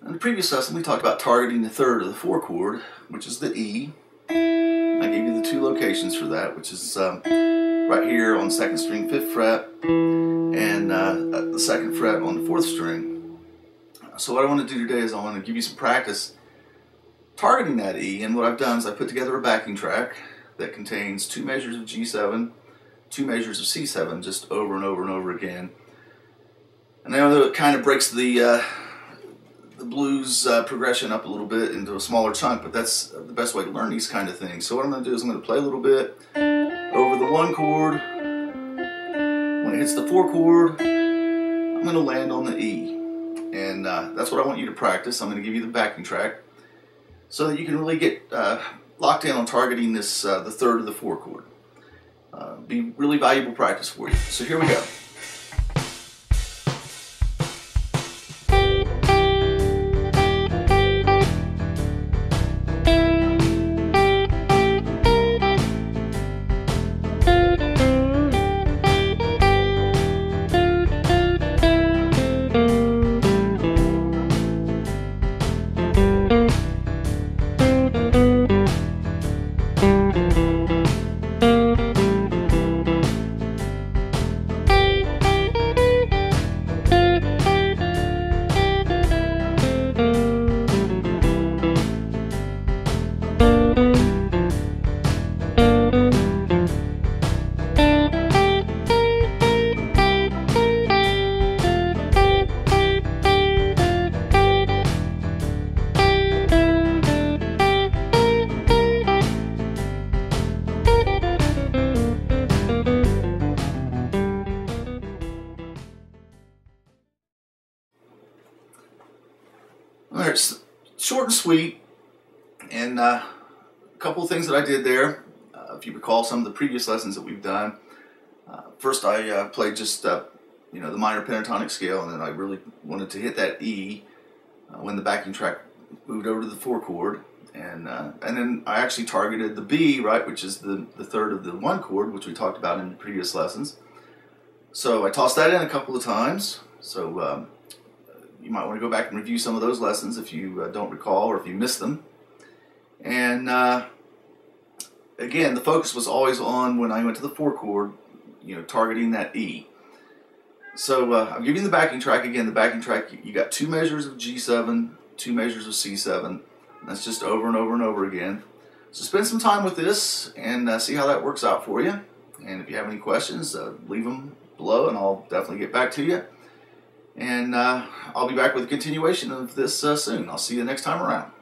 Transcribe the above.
In the previous lesson, we talked about targeting the third of the 4 chord, which is the E. I gave you the 2 locations for that, which is right here on the 2nd string, 5th fret, and the 2nd fret on the 4th string. So what I want to do today is I want to give you some practice targeting that E, and what I've done is I put together a backing track that contains 2 measures of G7, 2 measures of C7, just over and over and over again. And I know it kind of breaks the blues progression up a little bit into a smaller chunk, but that's the best way to learn these kind of things. So what I'm going to do is I'm going to play a little bit over the 1 chord. When it hits the 4 chord, I'm going to land on the E. And that's what I want you to practice. I'm going to give you the backing track so that you can really get locked in on targeting this the third of the 4 chord. Be really valuable practice for you. So here we go. Alright, it's short and sweet, and a couple of things that I did there. If you recall some of the previous lessons that we've done, first I played just the minor pentatonic scale, and then I really wanted to hit that E when the backing track moved over to the 4 chord, and then I actually targeted the B, right, which is the third of the 1 chord, which we talked about in the previous lessons. So I tossed that in a couple of times. So you might want to go back and review some of those lessons if you don't recall or if you missed them. And again, the focus was always on when I went to the 4 chord, targeting that E. So I'm giving you the backing track again. The backing track, you got 2 measures of G7, 2 measures of C7. That's just over and over and over again. So spend some time with this and see how that works out for you. And if you have any questions, leave them below and I'll definitely get back to you. And I'll be back with a continuation of this soon. I'll see you next time around.